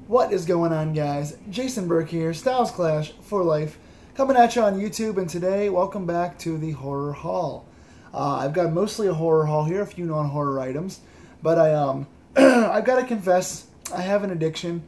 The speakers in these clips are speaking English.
What is going on, guys? Jason Burke here, Styles Clash for Life, coming at you on YouTube, and today, welcome back to the Horror Haul. I've got mostly a horror haul here, a few non-horror items, but I've got to confess, I have an addiction.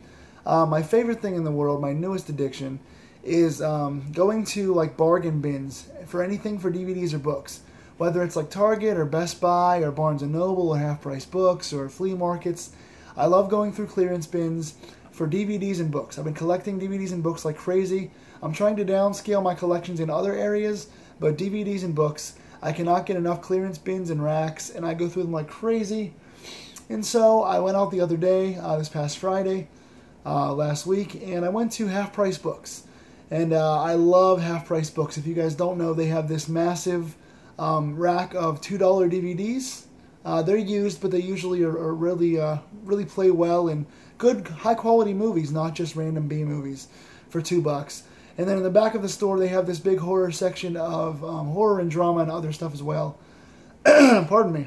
My favorite thing in the world, my newest addiction, is going to like bargain bins for anything for DVDs or books. Whether it's like Target or Best Buy or Barnes & Noble or Half Price Books or flea markets. I love going through clearance bins for DVDs and books. I've been collecting DVDs and books like crazy. I'm trying to downscale my collections in other areas, but DVDs and books, I cannot get enough clearance bins and racks, and I go through them like crazy. And so I went out the other day, this past Friday, last week, and I went to Half Price Books. And I love Half Price Books. If you guys don't know, they have this massive rack of $2 DVDs. They're used, but they usually are really play well and good, high-quality movies, not just random B movies, for $2. And then in the back of the store, they have this big horror section of horror and drama and other stuff as well. Pardon me.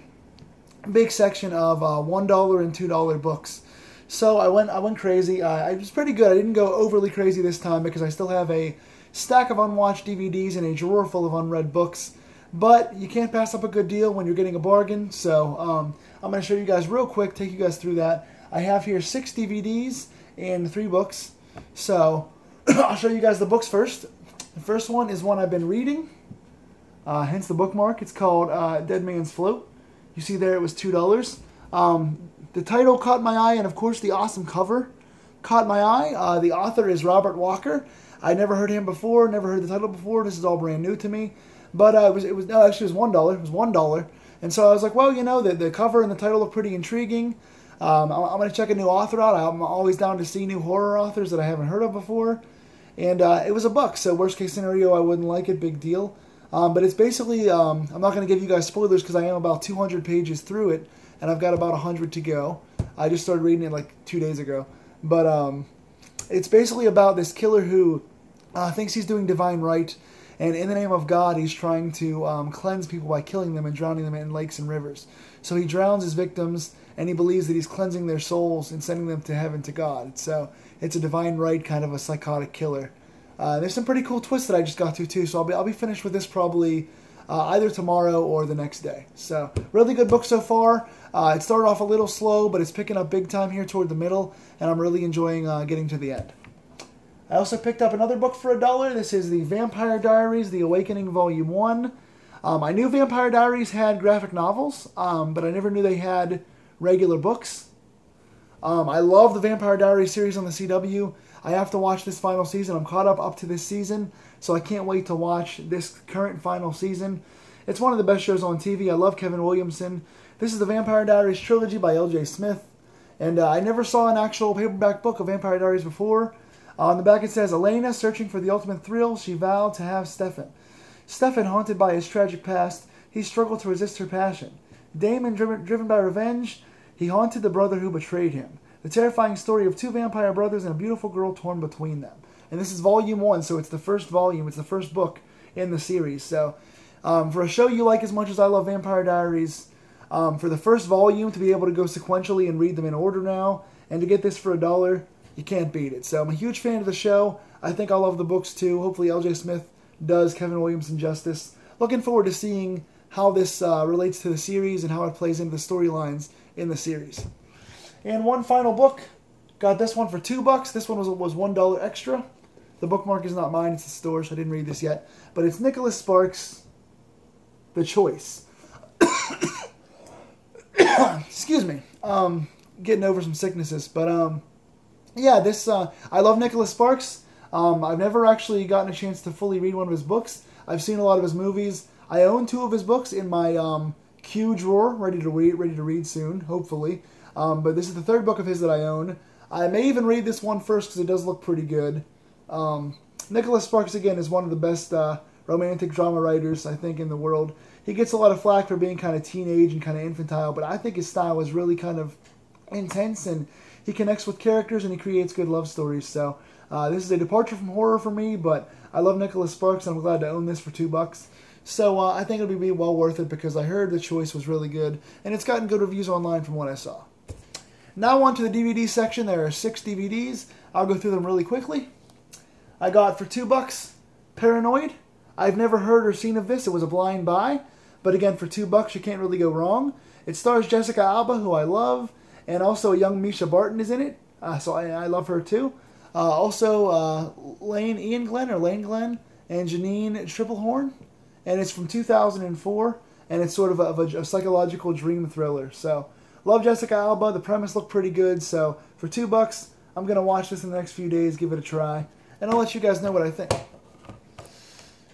Big section of $1 and $2 books. So I went crazy. I was pretty good. I didn't go overly crazy this time because I still have a stack of unwatched DVDs and a drawer full of unread books. But you can't pass up a good deal when you're getting a bargain. So I'm going to show you guys real quick, take you guys through that. I have here 6 DVDs and 3 books. So I'll show you guys the books first. The first one is one I've been reading, hence the bookmark. It's called Dead Man's Float. You see there it was $2. The title caught my eye, and of course the awesome cover caught my eye. The author is Robert Walker. I never heard him before, never heard the title before. This is all brand new to me. But it was $1. It was $1. And so I was like, well, you know, the cover and the title look pretty intriguing. I'm going to check a new author out. I'm always down to see new horror authors that I haven't heard of before. And it was $1, so worst case scenario, I wouldn't like it, big deal. But it's basically, I'm not going to give you guys spoilers because I am about 200 pages through it, and I've got about 100 to go. I just started reading it like 2 days ago. But it's basically about this killer who thinks he's doing divine right, and in the name of God, he's trying to cleanse people by killing them and drowning them in lakes and rivers. So he drowns his victims, and he believes that he's cleansing their souls and sending them to heaven to God. So it's a divine right kind of a psychotic killer. There's some pretty cool twists that I just got to too. So I'll be finished with this probably either tomorrow or the next day. So really good book so far. It started off a little slow, but it's picking up big time here toward the middle, and I'm really enjoying getting to the end. I also picked up another book for $1. This is the Vampire Diaries, The Awakening Volume 1. I knew Vampire Diaries had graphic novels, but I never knew they had regular books. I love the Vampire Diaries series on the CW. I have to watch this final season. I'm caught up to this season, so I can't wait to watch this current final season. It's one of the best shows on TV. I love Kevin Williamson. This is the Vampire Diaries trilogy by L.J. Smith, and I never saw an actual paperback book of Vampire Diaries before. On the back it says, Elena, searching for the ultimate thrill, she vowed to have Stefan. Stefan, haunted by his tragic past, he struggled to resist her passion. Damon, driven by revenge, he haunted the brother who betrayed him. The terrifying story of 2 vampire brothers and a beautiful girl torn between them. And this is volume 1, so it's the first volume. It's the first book in the series. So for a show you like as much as I love Vampire Diaries, for the first volume to be able to go sequentially and read them in order now, and to get this for $1, you can't beat it. So I'm a huge fan of the show. I think I'll love the books too. Hopefully L.J. Smith does Kevin Williamson justice. Looking forward to seeing how this relates to the series and how it plays into the storylines in the series. And one final book. Got this one for $2. This one was $1 extra. The bookmark is not mine. It's the store, so I didn't read this yet. But it's Nicholas Sparks' The Choice. Excuse me. Getting over some sicknesses. But yeah, this I love Nicholas Sparks. I've never actually gotten a chance to fully read one of his books. I've seen a lot of his movies. I own 2 of his books in my queue drawer, ready to read soon, hopefully. But this is the 3rd book of his that I own. I may even read this one first because it does look pretty good. Nicholas Sparks, again, is one of the best romantic drama writers, I think, in the world. He gets a lot of flack for being kind of teenage and kind of infantile, but I think his style is really kind of intense, and he connects with characters, and he creates good love stories. So this is a departure from horror for me, but I love Nicholas Sparks, and I'm glad to own this for $2. So I think it'll be well worth it because I heard The Choice was really good, and it's gotten good reviews online from what I saw. Now on to the DVD section. There are 6 DVDs. I'll go through them really quickly. I got for $2 Paranoid. I've never heard or seen of this. It was a blind buy. But again, for $2, you can't really go wrong. It stars Jessica Alba, who I love. And also a young Misha Barton is in it. So I love her too. Also Lane Glenn and Janine Triplehorn. And it's from 2004. And it's sort of a psychological dream thriller. So, love Jessica Alba. The premise looked pretty good. So, for $2, I'm going to watch this in the next few days, give it a try. And I'll let you guys know what I think.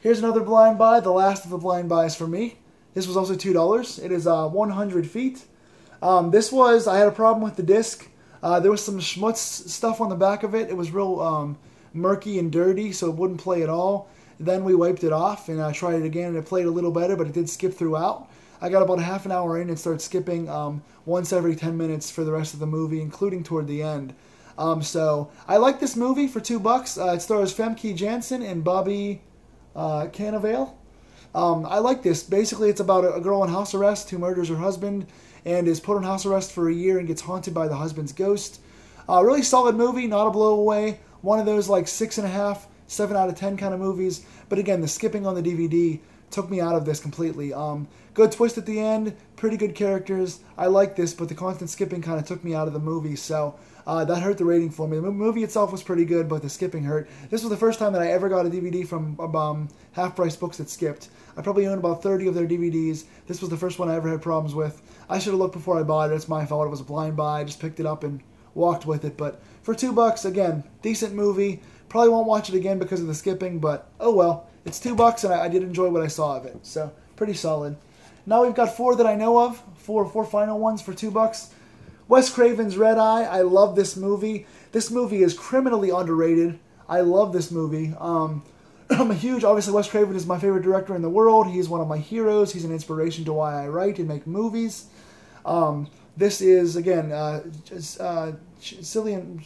Here's another blind buy, the last of the blind buys for me. This was also $2. It is 100 Feet. I had a problem with the disc. There was some schmutz stuff on the back of it. It was real murky and dirty, so it wouldn't play at all. Then we wiped it off, and I tried it again, and it played a little better, but it did skip throughout. I got about a half an hour in and started skipping once every 10 minutes for the rest of the movie, including toward the end. So I like this movie for $2. It stars Famke Janssen and Bobby Cannavale. I like this. Basically, it's about a girl on house arrest who murders her husband and is put on house arrest for a year and gets haunted by the husband's ghost. Really solid movie, not a blowaway. One of those like 6.5, 7 out of 10 kind of movies. But again, the skipping on the DVD took me out of this completely. Good twist at the end, pretty good characters. I like this, but the constant skipping kind of took me out of the movie, so that hurt the rating for me. The movie itself was pretty good, but the skipping hurt. This was the first time that I ever got a DVD from Half Price Books that skipped. I probably own about 30 of their DVDs. This was the first one I ever had problems with. I should have looked before I bought it. It's my fault. It was a blind buy. I just picked it up and walked with it. But for $2, again, decent movie. Probably won't watch it again because of the skipping, but oh well. It's $2, and I did enjoy what I saw of it. So, pretty solid. Now we've got 4 that I know of. Four final ones for $2. Wes Craven's Red Eye. I love this movie. This movie is criminally underrated. I love this movie. I'm a huge, obviously Wes Craven is my favorite director in the world. He's one of my heroes. He's an inspiration to why I write and make movies. This is, again, Cillian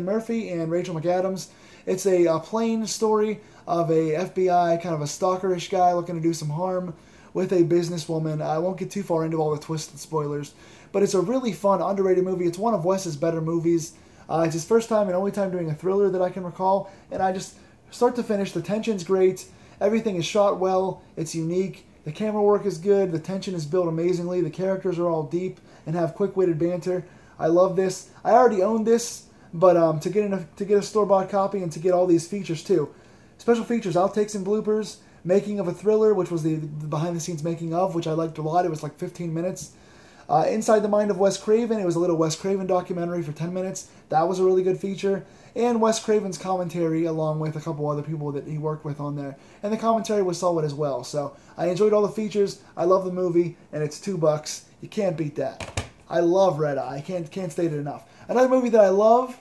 Murphy and Rachel McAdams. It's a plain story of a FBI, kind of a stalkerish guy looking to do some harm with a businesswoman. I won't get too far into all the twists and spoilers, but it's a really fun, underrated movie. It's one of Wes's better movies. It's his first time and only time doing a thriller that I can recall, and I just, start to finish, the tension's great. Everything is shot well. It's unique. The camera work is good. The tension is built amazingly. The characters are all deep and have quick-witted banter. I love this. I already owned this, but to get a store-bought copy and to get all these features too. Special features, outtakes and bloopers, making of a thriller, which was the behind-the-scenes making of, which I liked a lot. It was like 15 minutes. Inside the Mind of Wes Craven, it was a little Wes Craven documentary for 10 minutes. That was a really good feature. And Wes Craven's commentary, along with a couple other people that he worked with on there. And the commentary was solid as well. So I enjoyed all the features. I love the movie, and it's $2. You can't beat that. I love Red Eye. I can't state it enough. Another movie that I love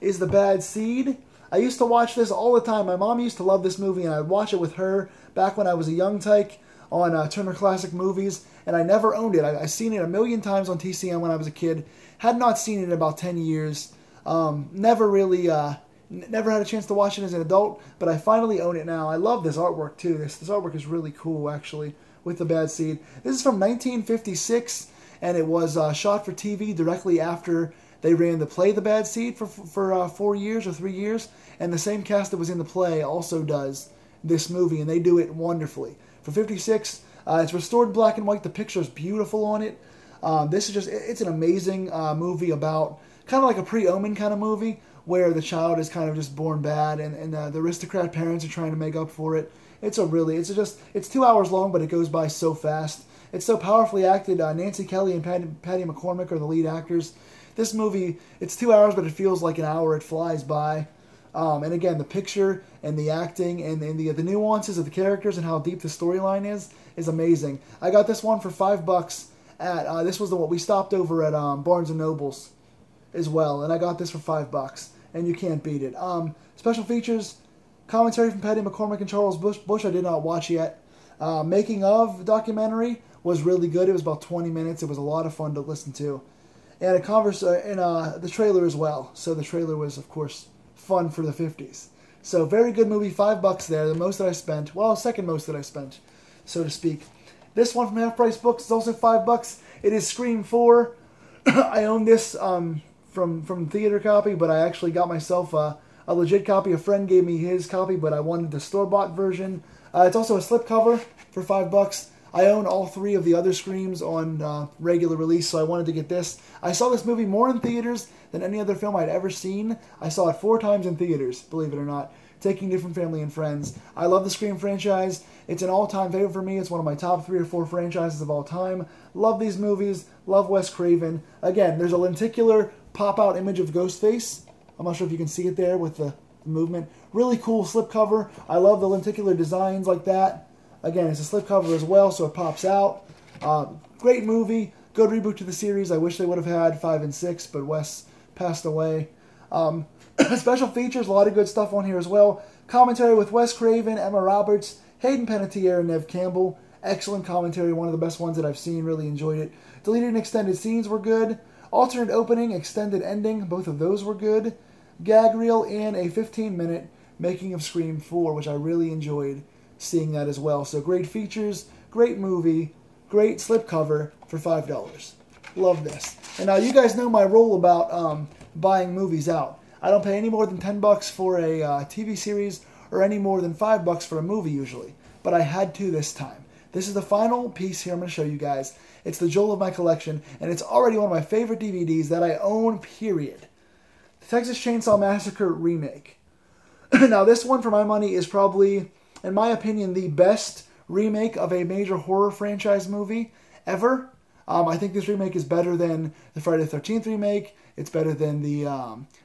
is The Bad Seed. I used to watch this all the time. My mom used to love this movie, and I'd watch it with her back when I was a young tyke on Turner Classic Movies, and I never owned it. I've seen it a million times on TCM when I was a kid. Had not seen it in about 10 years. Never had a chance to watch it as an adult, but I finally own it now. I love this artwork too. This artwork is really cool, actually, with The Bad Seed. This is from 1956, and it was shot for TV directly after they ran the play The Bad Seed for 4 years or 3 years, and the same cast that was in the play also does this movie, and they do it wonderfully. For 56, it's restored black and white. The picture is beautiful on it. This is just, it's an amazing movie about kind of like a pre-Omen kind of movie where the child is kind of just born bad and the aristocrat parents are trying to make up for it. It's 2 hours long, but it goes by so fast. It's so powerfully acted. Nancy Kelly and Patty McCormick are the lead actors. This movie, it's 2 hours, but it feels like an hour. It flies by. And again, the picture and the acting and the nuances of the characters and how deep the storyline is amazing. I got this one for $5 at, this was the one we stopped over at Barnes & Noble's as well, and I got this for $5, and you can't beat it. Special features, commentary from Patty McCormick and Charles Bush I did not watch yet. Making of documentary was really good. It was about 20 minutes. It was a lot of fun to listen to. And the trailer as well. So the trailer was, of course, fun for the 50s. So very good movie, $5 there, the most that I spent. Well, second most that I spent, so to speak. This one from Half Price Books is also $5. It is Scream 4. I own this from theater copy, but I actually got myself a legit copy. A friend gave me his copy, but I wanted the store-bought version. It's also a slipcover for $5. I own all 3 of the other Screams on regular release, so I wanted to get this. I saw this movie more in theaters than any other film I'd ever seen. I saw it 4 times in theaters, believe it or not, taking different family and friends. I love the Scream franchise. It's an all-time favorite for me. It's one of my top 3 or 4 franchises of all time. Love these movies. Love Wes Craven. Again, there's a lenticular pop-out image of Ghostface. I'm not sure if you can see it there with the movement. Really cool slipcover. I love the lenticular designs like that. Again, it's a slipcover as well, so it pops out. Great movie. Good reboot to the series. I wish they would have had 5 and 6, but Wes passed away. Special features, a lot of good stuff on here as well. Commentary with Wes Craven, Emma Roberts, Hayden Panettiere, and Neve Campbell. Excellent commentary, one of the best ones that I've seen. Really enjoyed it. Deleted and extended scenes were good. Alternate opening, extended ending, both of those were good. Gag reel, and a 15-minute making of Scream 4, which I really enjoyed seeing that as well. So great features, great movie, great slipcover for $5. Love this. And now you guys know my rule about buying movies out. I don't pay any more than $10 for a TV series or any more than $5 for a movie usually. But I had to this time. This is the final piece here I'm going to show you guys. It's the jewel of my collection, and it's already one of my favorite DVDs that I own, period. The Texas Chainsaw Massacre remake. Now this one, for my money, is probably, in my opinion, the best remake of a major horror franchise movie ever. I think this remake is better than the Friday the 13th remake. It's better than the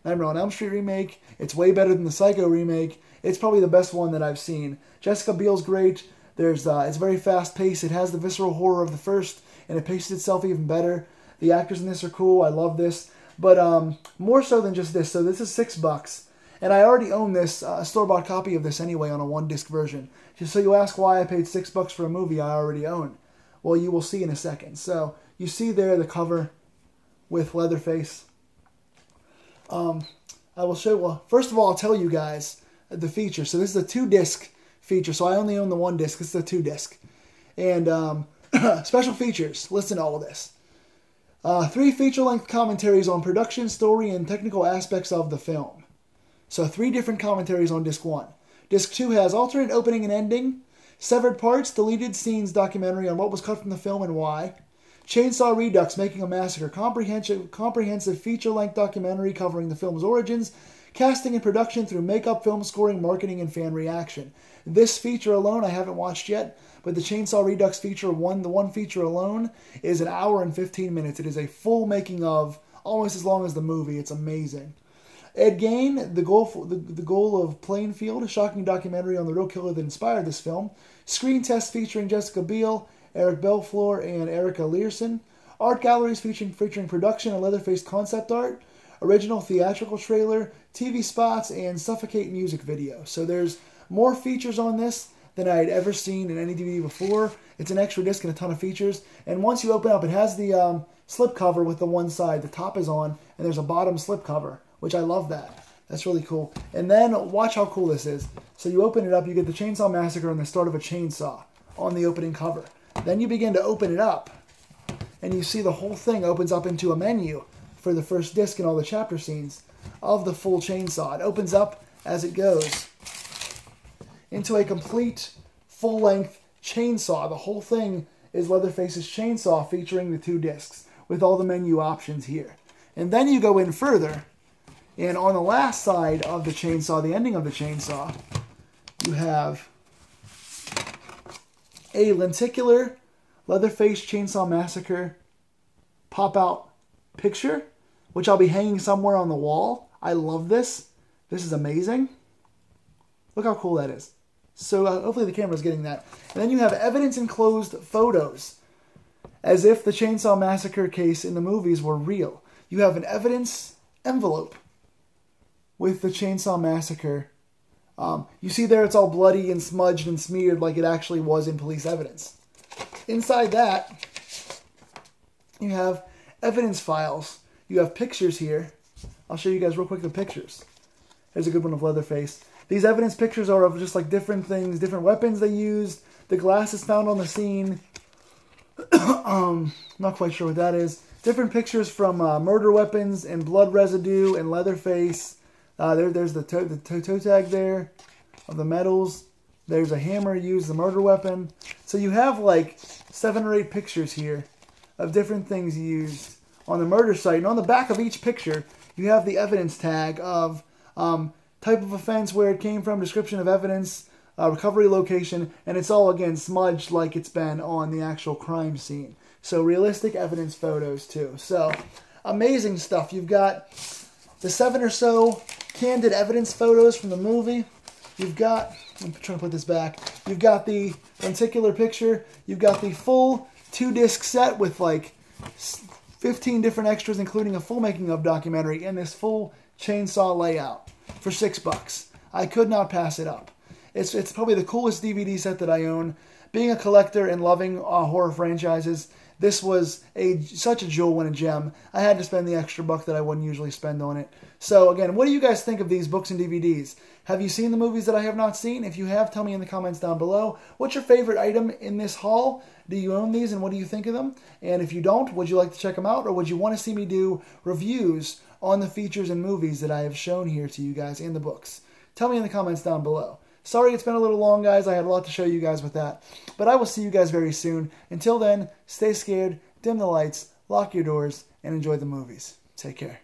Nightmare on Elm Street remake. It's way better than the Psycho remake. It's probably the best one that I've seen. Jessica Biel's great. It's very fast-paced. It has the visceral horror of the first, and it paces itself even better. The actors in this are cool. I love this. But more so than just this. So this is $6. And I already own this, a store-bought copy of this anyway on a 1-disc version. Just so you ask why I paid $6 for a movie I already own. Well, you will see in a second. So you see there the cover with Leatherface. I will show, well, first of all, I'll tell you guys the feature. So this is a 2-disc feature. So I only own the 1 disc. This is a 2-disc. And special features. Listen to all of this. 3 feature-length commentaries on production, story, and technical aspects of the film. So 3 different commentaries on Disc 1. Disc 2 has alternate opening and ending, severed parts, deleted scenes documentary on what was cut from the film and why, Chainsaw Redux Making a Massacre, comprehensive feature-length documentary covering the film's origins, casting and production through makeup, film scoring, marketing, and fan reaction. This feature alone I haven't watched yet, but the Chainsaw Redux feature, the one feature alone, is 1 hour and 15 minutes. It is a full making of, almost as long as the movie. It's amazing. Ed Gein, the goal of Plainfield, a shocking documentary on the real killer that inspired this film. Screen test featuring Jessica Biel, Eric Belfleur, and Erica Learson. Art galleries featuring production and Leatherface concept art. Original theatrical trailer, TV spots, and Suffocate music video. So there's more features on this than I had ever seen in any DVD before. It's an extra disc and a ton of features. And once you open up, it has the slip cover with the one side. The top is on, and there's a bottom slip cover, which I love that. That's really cool. And then watch how cool this is. So you open it up, you get the Chainsaw Massacre and the start of a chainsaw on the opening cover. Then you begin to open it up, and you see the whole thing opens up into a menu for the first disc and all the chapter scenes of the full chainsaw. It opens up as it goes into a complete full-length chainsaw. The whole thing is Leatherface's chainsaw featuring the 2 discs with all the menu options here. And then you go in further, and on the last side of the chainsaw, the ending of the chainsaw, you have a lenticular Leatherface Chainsaw Massacre pop-out picture, which I'll be hanging somewhere on the wall. I love this. This is amazing. Look how cool that is. So hopefully the camera's getting that. And then you have evidence-enclosed photos, as if the Chainsaw Massacre case in the movies were real. You have an evidence envelope with the Chainsaw Massacre. You see there it's all bloody and smudged and smeared like it actually was in police evidence. Inside that, you have evidence files. You have pictures here. I'll show you guys real quick the pictures. There's a good one of Leatherface. These evidence pictures are of just like different things, different weapons they used, the glasses found on the scene. Not quite sure what that is. different pictures from murder weapons and blood residue and Leatherface. There's the toe tag there of the medals. There's a hammer used, the murder weapon. So you have like 7 or 8 pictures here of different things used on the murder site. And on the back of each picture, you have the evidence tag of type of offense, where it came from, description of evidence, recovery location, and it's all, again, smudged like it's been on the actual crime scene. So realistic evidence photos, too. So amazing stuff. You've got the 7 or so candid evidence photos from the movie. You've got, I'm trying to put this back, you've got the lenticular picture, you've got the full 2-disc set with like 15 different extras, including a full making of documentary, and this full chainsaw layout for $6. I could not pass it up. It's probably the coolest DVD set that I own. Being a collector and loving horror franchises, this was such a jewel and a gem. I had to spend the extra buck that I wouldn't usually spend on it. So again, what do you guys think of these books and DVDs? Have you seen the movies that I have not seen? If you have, tell me in the comments down below. What's your favorite item in this haul? Do you own these, and what do you think of them? And if you don't, would you like to check them out, or would you want to see me do reviews on the features and movies that I have shown here to you guys in the books? Tell me in the comments down below. Sorry it's been a little long, guys. I had a lot to show you guys with that. But I will see you guys very soon. Until then, stay scared, dim the lights, lock your doors, and enjoy the movies. Take care.